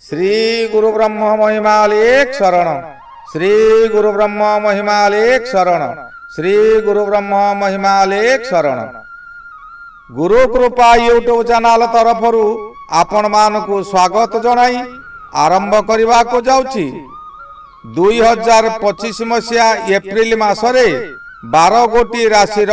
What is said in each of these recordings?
श्री गुरु ब्रह्म महिमालेख शरण। श्री गुरु ब्रह्म महिमालेख शरण। श्री गुरु ब्रह्म महिमालेख शरण। गुरु कृपा यूट्यूब चैनल तरफ आपण मानकु स्वागत जनाई आरंभ करने को जाउछि। 2025 मसीहा एप्रिल मासरे 12 गोटी राशि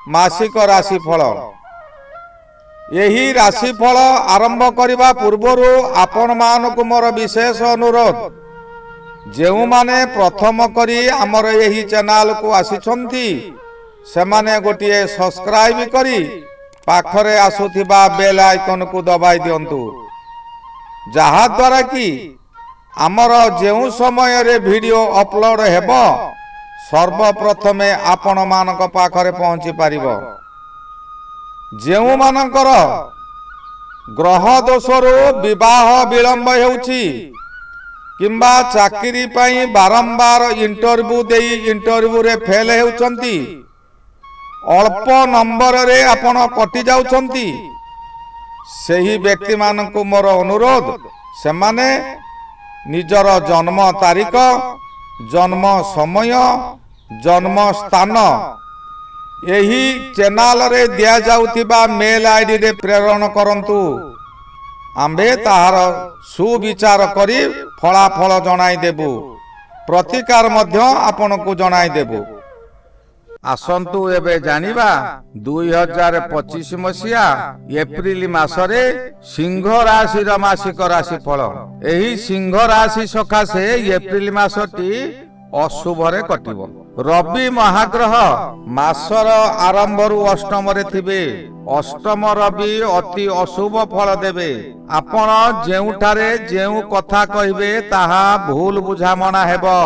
मासिक राशिफल। यही राशिफल आरंभ करने पूर्वर आपण मानकु मोर विशेष अनुरोध, जो माने प्रथम करी आमर यही चैनल को आसिछंती सेमाने गोटिए सब्सक्राइब करी पाखरे आसुथिबा बेल आइकन को दबाई दियंतु, जहा द्वारा कि आमर जेउ समय रे वीडियो अपलोड हेबो सर्वप्रथमे आपण मानक पाखरे पहुंची पारिबो। जेउ मानकर ग्रह दोषरु विवाह विलंब हेउछि किंबा चाकरी पाई बारंबार इंटरव्यू रे फेल हेउछंती, अल्प नंबर रे आपण कटि जाउछंती, सेही व्यक्ति मानकु मोर अनुरोध, सेमाने निजर जन्म तारीख, जन्म समय, जन्म स्थान यही चैनल रे दिया जाउथिबा मेल आईडी रे प्रेरण करंतु। आंबे ताहार सुविचार करी फलाफल जणाई देबु, प्रतिकार मध्य आपनकु जणाई देबु। आसंतु एबे जानिबा 2025 मसीहा एप्रिल मासरे सिंह राशि मासिक राशिफल। एही सिंह राशि सकाशे एप्रिल मासटी अशुभरे कटिबो। रवि महाग्रह मासर आरंभरु अष्टम रे थिबे। अष्टम रवि अति अशुभ फल देबे। आपण जेउठारे जेउ कथा कहिबे ताहा भूल बुझामणा हेबो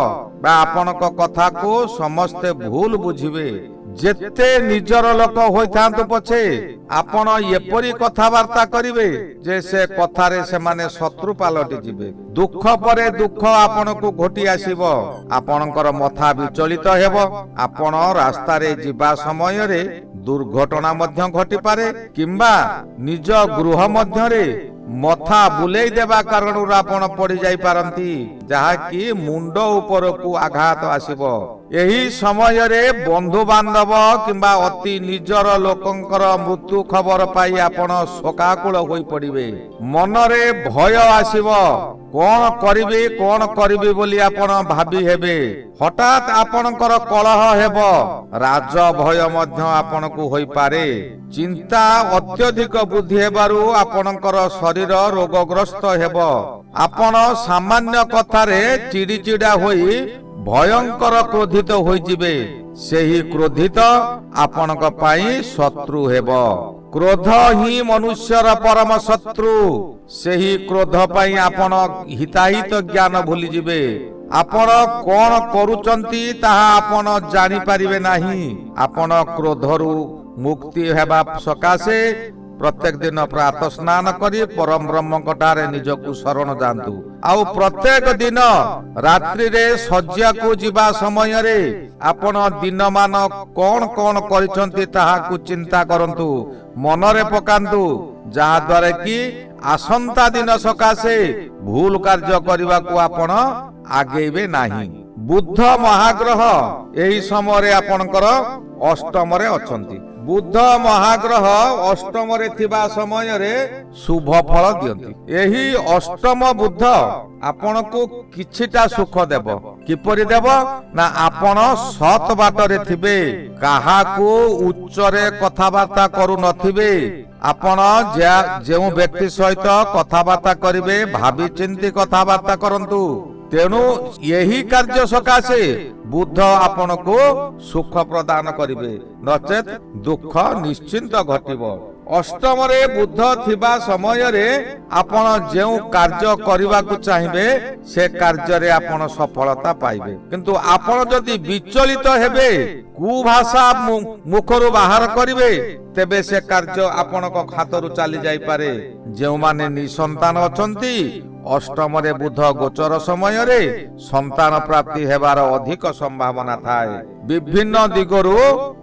बा आपनक कथा को समस्ते भूल बुझिबे। जेते निजर लोक होइथांतु पछे आपण एपरी कथावार्ता करिवे जे से कथारे से माने शत्रु पालटि जिवे। दुख परे दुख आपनकु घोटी आसीबो। आपनकर मथा विचलित हेबो। आपण रास्ता रे जिबा समय रे दुर्घटना मध्य घटी पारे किंबा निज गृह मध्य रे मथा बुलेई देबा कारण आपण पड़ी जाई पारंती, जहा कि मुंड ऊपर को आघात आसीबो। यही समय रे बंधु बांधव किंबा अति निजर लोकंकर मृत्यु खबर पाई आपण शोकाकुल होई पड़िबे। मन रे भय आसीबो। कौन करिबे बोली आपण भाबी हेबे। हठात आपणकर कलह हेबो। राज भय मध्य आपणकु होई पारे। चिंता अत्यधिक बुद्धि हेबारु आपणकर शरीर रोगग्रस्त हेबो। आपण सामान्य कथारे चिड़चिड़ा होई भयंकर क्रोधित होई जिबे। सेही क्रोधित आपणक पाई शत्रु हेबो। क्रोध ही मनुष्यर परम शत्रु। सेही क्रोध पाई आपण हिताहित ज्ञान भूली जिबे। आपण कौन करूचंती ताहा आपण जानि पारिबे नाही। आपण क्रोधरु मुक्ति हेबा सकाशे प्रत्येक दिन प्रातः स्नान करी परम ब्रह्म कटारे निजकु शरण जांतु। आउ प्रत्येक दिन रात्रि रे शज्या को जीवा समय रे आपण दिन मान कौन करिसंती ताहा को चिंता करंतु, मन रे पकांतु, जहा द्वारा कि आसंता दिन सकाशे भूल कार्य करबा को आपण आगेबे नाही। बुद्ध महाग्रह एही समय रे आपणकर अष्टम रे अछंती। बुद्ध महाग्रह अष्टम रे थिबा समय रे शुभ फल दियंती। एही अष्टम बुद्ध आपण को किछिटा सुख देबो। किपरि देबो ना आपण सत बाट रे थिबे, काहा को उच्च रे कथावार्ता करू नथिबे। आपण जेउ व्यक्ति सहित कथावार्ता करिवे भाबी चिंती कथावार्ता करंतु। तेणु यही कार्य सकाशे बुद्ध आपण को सुख प्रदान करिवे, नचेत दुख निश्चिंत घटिबो। अष्टम रे बुद्ध थिबा समय रे आपण जेउ कार्य करिबा को चाहिबे से कार्य रे आपण सफलता पाइबे। किंतु आपण जदि विचलित हेबे, कुभाषा मुखरु बाहर करिवे, तेबे से कार्य आपणक खातरु चली जाई पारे। जेउ माने निसंतान अछंती, अष्टम रे बुध गोचर समय रे संतान प्राप्ति हेबार अधिक संभावना थाए। विभिन्न दिगरु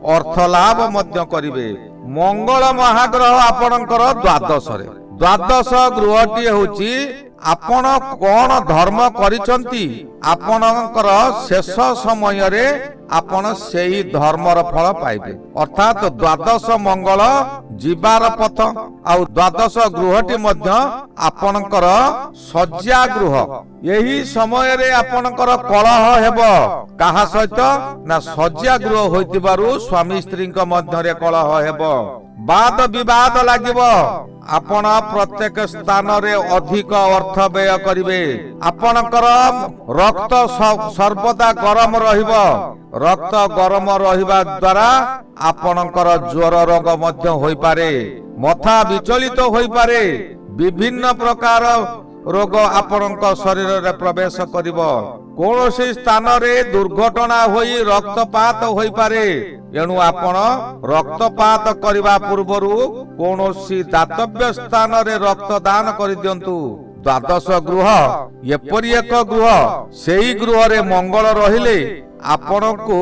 अर्थ लाभ मध्य करिवे। मंगल महाग्रह आपणकर द्वादश रे। द्वादश गृहटी होची ଆପଣ କଣ ଧର୍ମ କରିଛନ୍ତି ଆପଣଙ୍କର ଶେଷ ସମୟରେ ଆପଣ ସେଇ ଧର୍ମର ଫଳ ପାଇବେ। ଅର୍ଥାତ୍ ଦ୍ୱାଦଶ ମଙ୍ଗଳ ଯିବାର ପଥ, ଆଉ ଦ୍ୱାଦଶ ଗୃହଟି ମଧ୍ୟ ଆପଣଙ୍କର ଶଯ୍ୟା ଗୃହ। ଏହି ସମୟରେ ଆପଣଙ୍କର କଳହ ହେବ କାହା ସହିତ ନା ଶଯ୍ୟା ଗୃହ ହୋଇଥିବାରୁ ସ୍ୱାମୀ ସ୍ତ୍ରୀଙ୍କ ମଧ୍ୟରେ କଳହ ହେବ, ବାଦ ବିବାଦ ଲାଗିବ। ଆପଣ ପ୍ରତ୍ୟେକ ସ୍ଥାନରେ ଅଧିକ ଅର୍ଥ ବ୍ୟୟ କରିବେ। ଆପଣଙ୍କର ରକ୍ତ ସର୍ବଦା ଗରମ ରହିବ। ରକ୍ତ ଗରମ ରହିବା ଦ୍ୱାରା ଆପଣଙ୍କର ଜ୍ୱର ରୋଗ ମଧ୍ୟ ହୋଇପାରେ, ମଥା ବିଚଳିତ ହୋଇପାରେ, ବିଭିନ୍ନ ପ୍ରକାର ରୋଗ ଆପଣଙ୍କ ଶରୀରରେ ପ୍ରବେଶ କରିବ। କୌଣସି ସ୍ଥାନରେ ଦୁର୍ଘଟଣା ହୋଇ ରକ୍ତପାତ ହୋଇପାରେ। ଏଣୁ ଆପଣ ରକ୍ତପାତ କରିବା ପୂର୍ବରୁ କୌଣସି ଦାତବ୍ୟ ସ୍ଥାନରେ ରକ୍ତଦାନ କରିଦିଅନ୍ତୁ। ଦ୍ୱାଦଶ ଗୃହ ଏପରି ଏକ ଗୃହ, ସେଇ ଗୃହରେ ମଙ୍ଗଳ ରହିଲେ ଆପଣଙ୍କୁ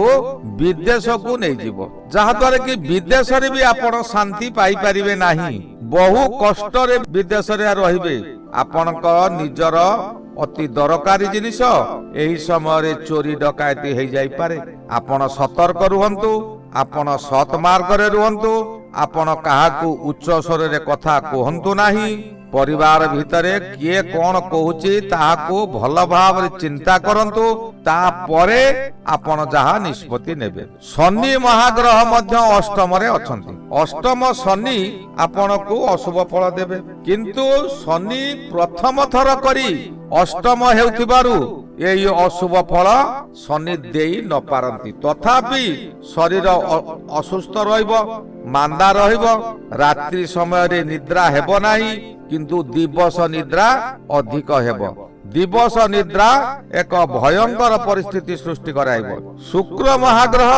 ବିଦେଶକୁ ନେଇଯିବ, ଯାହାଦ୍ୱାରା କି ବିଦେଶରେ ବି ଆପଣ ଶାନ୍ତି ପାଇପାରିବେ ନାହିଁ। ବହୁ କଷ୍ଟରେ ବିଦେଶରେ ରହିବେ। ଆପଣଙ୍କ ନିଜର ଅତି ଦରକାରୀ ଜିନିଷ ଏହି ସମୟରେ ଚୋରି ଡକାୟତି ହେଇଯାଇପାରେ। ଆପଣ ସତର୍କ ରୁହନ୍ତୁ, ଆପଣ ସତ୍ ମାର୍ଗରେ ରୁହନ୍ତୁ। ଆପଣ କାହାକୁ ଉଚ୍ଚ ସ୍ୱରରେ କଥା କୁହନ୍ତୁ ନାହିଁ। ପରିବାର ଭିତରେ କିଏ କଣ କହୁଛି ତାହାକୁ ଭଲ ଭାବରେ ଚିନ୍ତା କରନ୍ତୁ, ତାପରେ ଆପଣ ଯାହା ନିଷ୍ପତ୍ତି ନେବେ। ଶନି ମହାଗ୍ରହ ମଧ୍ୟ ଅଷ୍ଟମରେ ଅଛନ୍ତି। ଅଷ୍ଟମ ଶନି ଆପଣଙ୍କୁ ଅଶୁଭ ଫଳ ଦେବେ, କିନ୍ତୁ ଶନି ପ୍ରଥମ ଥର କରି ଅଷ୍ଟମ ହେଉଥିବାରୁ ଏହି ଅଶୁଭ ଫଳ ଶନି ଦେଇ ନ ପାରନ୍ତି। ତଥାପି ଶରୀର ଅସୁସ୍ଥ ରହିବ, ମାନ୍ଦା ରହିବ, ରାତ୍ରି ସମୟରେ ନିଦ୍ରା ହେବ ନାହିଁ, କିନ୍ତୁ ଦିବସ ନିଦ୍ରା ଅଧିକ ହେବ। ଦିବସ ନିଦ୍ରା ଏକ ଭୟଙ୍କର ପରିସ୍ଥିତି ସୃଷ୍ଟି କରାଇବ। ଶୁକ୍ର ମହାଗ୍ରହ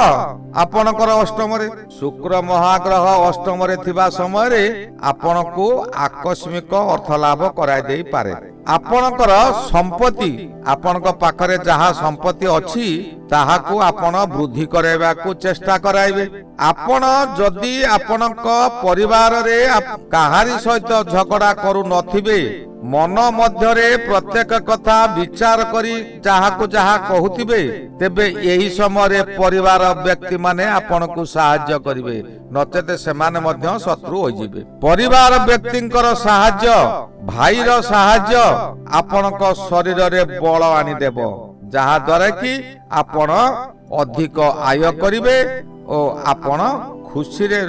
ଆପଣଙ୍କର ଅଷ୍ଟମରେ। ଶୁକ୍ର ମହାଗ୍ରହ ଅଷ୍ଟମରେ ଥିବା ସମୟରେ ଆପଣଙ୍କୁ ଆକସ୍ମିକ ଅର୍ଥ ଲାଭ କରାଇ ଦେଇପାରେ। ଆପଣଙ୍କର ସମ୍ପତ୍ତି, ଆପଣଙ୍କ ପାଖରେ ଯାହା ସମ୍ପତ୍ତି ଅଛି ତାହାକୁ ଆପଣ ବୃଦ୍ଧି କରାଇବାକୁ ଚେଷ୍ଟା କରାଇବେ। ଆପଣ ଯଦି ଆପଣଙ୍କ ପରିବାରରେ କାହାରି ସହିତ ଝଗଡ଼ା କରୁନଥିବେ, ମନ ମଧ୍ୟରେ ପ୍ରତ୍ୟେକ କଥା ବିଚାର କରି ଯାହାକୁ ଯାହା କହୁଥିବେ, ତେବେ ଏହି ସମୟରେ ପରିବାର ବ୍ୟକ୍ତିମାନେ ଆପଣଙ୍କୁ ସାହାଯ୍ୟ କରିବେ, ନଚେତ ସେମାନେ ମଧ୍ୟ ଶତ୍ରୁ ହୋଇଯିବେ। ପରିବାର ବ୍ୟକ୍ତିଙ୍କର ସାହାଯ୍ୟ, ଭାଇର ସାହାଯ୍ୟ ଆପଣଙ୍କ ଶରୀରରେ ବଳ ଆଣିଦେବ, ଯାହା ଦ୍ୱାରା କି ଆପଣ ଅଧିକ ଆୟ କରିବେ ଓ ଆପଣ ଖୁସିରେ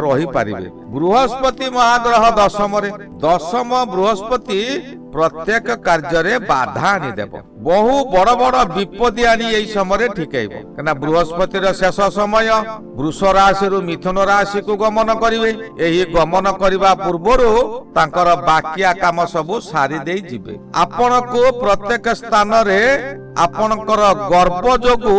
ରହିପାରିବେ। ବୃହସ୍ପତି ମହାଗ୍ରହ ଦଶମରେ। ଦଶମ ବୃହସ୍ପତି ପ୍ରତ୍ୟେକ କାର୍ଯ୍ୟରେ ବାଧା ଆଣିଦେବ, ବହୁ ବଡ ବଡ ବିପତ୍ତି ଆଣି ଏହି ସମୟରେ ଠିକେଇବ। କାହିଁକିନା ବୃହସ୍ପତିର ଶେଷ ସମୟ, ବୃଷ ରାଶିରୁ ମିଥୁନ ରାଶିକୁ ଗମନ କରିବେ। ଏହି ଗମନ କରିବା ପୂର୍ବରୁ ତାଙ୍କର ବାକିଆ କାମ ସବୁ ସାରି ଦେଇ ଯିବେ। ଆପଣଙ୍କୁ ପ୍ରତ୍ୟେକ ସ୍ଥାନରେ ଆପଣଙ୍କର ଗର୍ବ ଯୋଗୁ,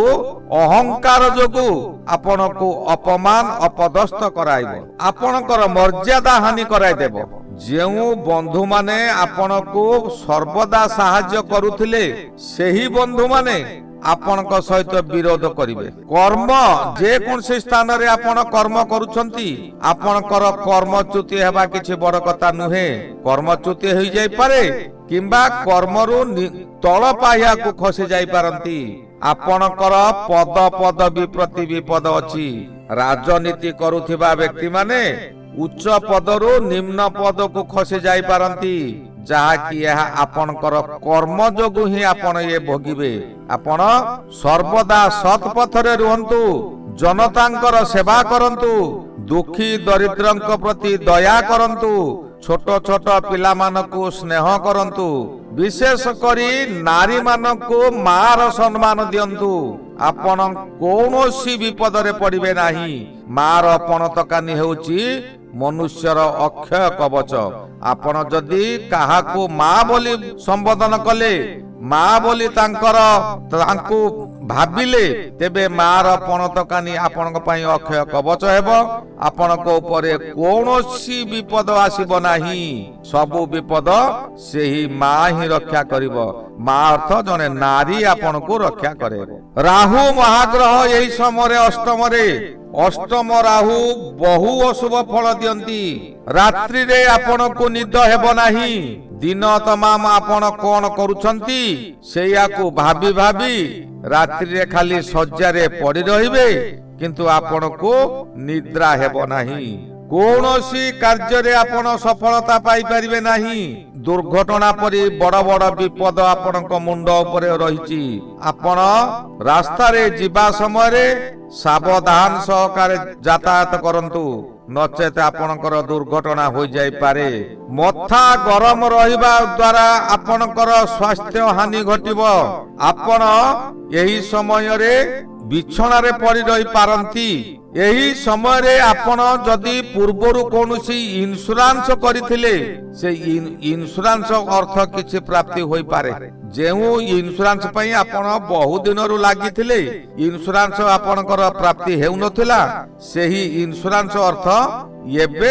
ଅହଙ୍କାର ଯୋଗୁ ଆପଣଙ୍କୁ ଅପମାନ ଅପଦସ୍ତ କରାଇବ, ଆପଣଙ୍କର ମର୍ଯ୍ୟାଦା ହାନି କରାଇଦେବ। ଯେଉଁ ବନ୍ଧୁମାନେ ଆପଣଙ୍କୁ ସର୍ବଦା ସାହାଯ୍ୟ କରୁଥିଲେ, ସେହି ବନ୍ଧୁମାନେ ଆପଣଙ୍କ ସହିତ ବିରୋଧ କରିବେ। କର୍ମ, ଯେକୌଣସି ସ୍ଥାନରେ ଆପଣ କର୍ମ କରୁଛନ୍ତି, ଆପଣଙ୍କର କର୍ମଚ୍ୟୁତି ହେବା କିଛି ବଡ କଥା ନୁହେଁ। କର୍ମଚ୍ୟୁତି ହୋଇଯାଇପାରେ କିମ୍ବା କର୍ମରୁ ତଳ ପାହ୍ୟାକୁ ଖସି ଯାଇପାରନ୍ତି। ଆପଣଙ୍କର ପଦ ପଦବୀ ପ୍ରତି ବିପଦ ଅଛି। ରାଜନୀତି କରୁଥିବା ବ୍ୟକ୍ତିମାନେ ଉଚ୍ଚ ପଦରୁ ନିମ୍ନ ପଦକୁ ଖସି ଯାଇପାରନ୍ତି, ଯାହାକି ଏହା ଆପଣଙ୍କର କର୍ମ ଯୋଗୁ ହିଁ ଆପଣ ଇଏ ଭୋଗିବେ। ଆପଣ ସର୍ବଦା ସତ୍ ପଥରେ ରୁହନ୍ତୁ, ଜନତାଙ୍କର ସେବା କରନ୍ତୁ, ଦୁଃଖୀ ଦରିଦ୍ରଙ୍କ ପ୍ରତି ଦୟା କରନ୍ତୁ, ଛୋଟ ଛୋଟ ପିଲାମାନଙ୍କୁ ସ୍ନେହ କରନ୍ତୁ, ବିଶେଷ କରି ନାରୀମାନଙ୍କୁ ମାର ସମ୍ମାନ ଦିଅନ୍ତୁ। ଆପଣ କୌଣସି ବିପଦରେ ପଡ଼ିବେ ନାହିଁ। ମାର ପଣତକାନି ହେଉଛି ମନୁଷ୍ୟର ଅକ୍ଷୟ କବଚ। ଆପଣ ଯଦି କାହାକୁ ମା ବୋଲି ସମ୍ବୋଧନ କଲେ, ମା ବୋଲି ତାଙ୍କୁ ଭାବିଲେ, ତେବେ ମାର ପଣତକାନି ଆପଣଙ୍କ ପାଇଁ ଅକ୍ଷୟ କବଚ ହେବ। ଆପଣଙ୍କ ଉପରେ କୌଣସି ବିପଦ ଆସିବ ନାହିଁ। ସବୁ ବିପଦ ସେହି ମା ହିଁ ରକ୍ଷା କରିବ। ମା ଅର୍ଥ ଜଣେ ନାରୀ ଆପଣଙ୍କୁ ରକ୍ଷା କରେଇବ। ରାହୁ ମହାଗ୍ରହ ଏହି ସମୟରେ ଅଷ୍ଟମରେ। ଅଷ୍ଟମ ରାହୁ ବହୁ ଅଶୁଭ ଫଳ ଦିଅନ୍ତି। ରାତ୍ରିରେ ଆପଣଙ୍କୁ ନିଦ ହେବ ନାହିଁ। ଦିନ ତମାମ ଆପଣ କଣ କରୁଛନ୍ତି ସେଇଆକୁ ଭାବି ଭାବି ରାତ୍ରିରେ ଖାଲି ଶଯ୍ୟାରେ ପଡି ରହିବେ, କିନ୍ତୁ ଆପଣଙ୍କୁ ନିଦ୍ରା ହେବ ନାହିଁ। କୌଣସି କାର୍ଯ୍ୟରେ ଆପଣ ସଫଳତା ପାଇପାରିବେ ନାହିଁ। ଦୁର୍ଘଟଣା ପରି ବଡ ବଡ ବିପଦ ଆପଣଙ୍କ ମୁଣ୍ଡ ଉପରେ ରହିଛି। ଆପଣ ରାସ୍ତାରେ ଯିବା ସମୟରେ ସାବଧାନ ସହକାରେ ଯାତାୟାତ କରନ୍ତୁ, ନଚେତ ଆପଣଙ୍କର ଦୁର୍ଘଟଣା ହୋଇଯାଇପାରେ। ମଥା ଗରମ ରହିବା ଦ୍ୱାରା ଆପଣଙ୍କର ସ୍ୱାସ୍ଥ୍ୟ ହାନି ଘଟିବ। ଆପଣ ଏହି ସମୟରେ ବିଛଣାରେ ପଡି ରହିପାରନ୍ତି। ଏହି ସମୟରେ ଆପଣ ଯଦି ପୂର୍ବରୁ କୌଣସି ଇନ୍ସୁରାନ୍ସ କରିଥିଲେ, ସେ ଇନ୍ସୁରାନ୍ସ ଅର୍ଥ କିଛି ପ୍ରାପ୍ତି ହୋଇପାରେ। ଯେଉଁ ଇନ୍ସୁରାନ୍ସ ପାଇଁ ଆପଣ ବହୁ ଦିନରୁ ଲାଗିଥିଲେ, ଇନ୍ସୁରାନ୍ସ ଆପଣଙ୍କର ପ୍ରାପ୍ତି ହେଉନଥିଲା, ସେହି ଇନ୍ସୁରାନ୍ସ ଅର୍ଥ ଏବେ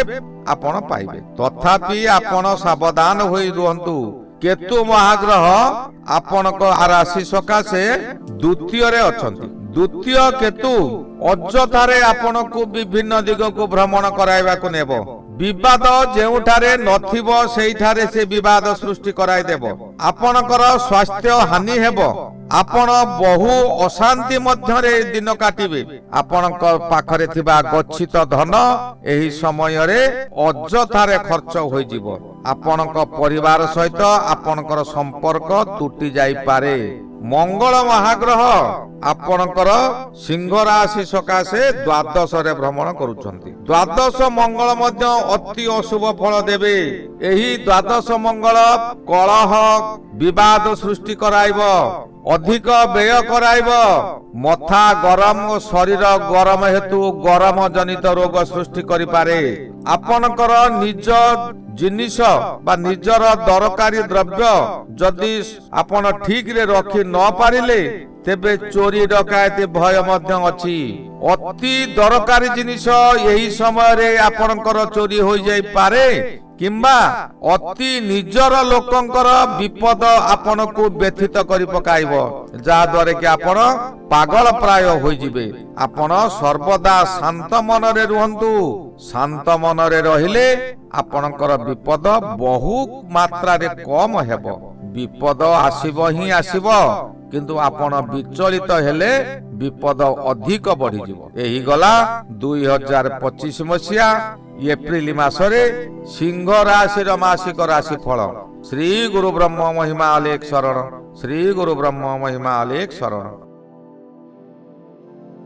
ଆପଣ ପାଇବେ। ତଥାପି ଆପଣ ସାବଧାନ ହୋଇ ରୁହନ୍ତୁ। କେତୁ ମହାଗ୍ରହ ଆପଣଙ୍କ ରାଶି ସକାଶେ ଦ୍ୱିତୀୟରେ ଅଛନ୍ତି। ଦ୍ୱିତୀୟ କେତୁ ଅଯଥାରେ ଆପଣଙ୍କୁ ବିଭିନ୍ନ ଦିଗକୁ ଭ୍ରମଣ କରାଇବାକୁ ନେବ। ବିବାଦ ଯେଉଁଠାରେ ନଥିବ ସେଇଠାରେ ସେ ବିବାଦ ସୃଷ୍ଟି କରାଇଦେବ। ଆପଣଙ୍କର ସ୍ୱାସ୍ଥ୍ୟ ହାନି ହେବ। ଆପଣ ବହୁ ଅଶାନ୍ତି ମଧ୍ୟରେ ଦିନ କାଟିବେ। ଆପଣଙ୍କ ପାଖରେ ଥିବା ଗଚ୍ଛିତ ଧନ ଏହି ସମୟରେ ଅଯଥାରେ ଖର୍ଚ୍ଚ ହୋଇଯିବ। ଆପଣଙ୍କ ପରିବାର ସହିତ ଆପଣଙ୍କର ସମ୍ପର୍କ ତୁଟି ଯାଇପାରେ। ମଙ୍ଗଳ ମହାଗ୍ରହ ଆପଣଙ୍କର ସିଂହ ରାଶି ସକାଶେ ଦ୍ୱାଦଶରେ ଭ୍ରମଣ କରୁଛନ୍ତି। ଦ୍ୱାଦଶ ମଙ୍ଗଳ ମଧ୍ୟ ଅତି ଅଶୁଭ ଫଳ ଦେବେ। ଏହି ଦ୍ୱାଦଶ ମଙ୍ଗଳ କଳହ ବିବାଦ ସୃଷ୍ଟି କରାଇବ, ଅଧିକ ବ୍ୟୟ କରାଇବ। ମଥା ଗରମ ଓ ଶରୀର ଗରମ ହେତୁ ଗରମ ଜନିତ ରୋଗ ସୃଷ୍ଟି କରିପାରେ। ଆପଣଙ୍କର ନିଜ ଜିନିଷ ବା ନିଜର ଦରକାରୀ ଦ୍ରବ୍ୟ ଯଦି ଆପଣ ଠିକରେ ରଖି ନ ପାରିଲେ, ତେବେ ଚୋରି ଡକାୟତି ଭୟ ମଧ୍ୟ ଅଛି। ଅତି ଦରକାରୀ ଜିନିଷ ଏହି ସମୟରେ ଆପଣଙ୍କର ଚୋରି ହୋଇଯାଇପାରେ, କିମ୍ବା ଅତି ନିଜର ଲୋକଙ୍କର ବିପଦ ଆପଣଙ୍କୁ ବ୍ୟଥିତ କରି ପକାଇବ, ଯାହା ଦ୍ୱାରା କି ଆପଣ ପାଗଳ ପ୍ରାୟ ହୋଇଯିବେ। ଆପଣ ସର୍ବଦା ଶାନ୍ତ ମନରେ ରୁହନ୍ତୁ। ଶାନ୍ତ ମନରେ ରହିଲେ ଆପଣଙ୍କର ବିପଦ ବହୁ ମାତ୍ରାରେ କମ ହେବ। ବିପଦ ଆସିବ ହିଁ ଆସିବ, କିନ୍ତୁ ଆପଣ ବିଚଳିତ ହେଲେ ବିପଦ ଅଧିକ ବଢିଯିବ। ଏହି ଗଲା 2025 ମସିହା ଏପ୍ରିଲ ମାସରେ ସିଂହ ରାଶିର ମାସିକ ରାଶି ଫଳ। ଶ୍ରୀ ଗୁରୁ ବ୍ରହ୍ମ ମହିମା ଅଲେଖ ଶରଣ। ଶ୍ରୀ ଗୁରୁ ବ୍ରହ୍ମ ମହିମା ଅଲେଖ ଶରଣ।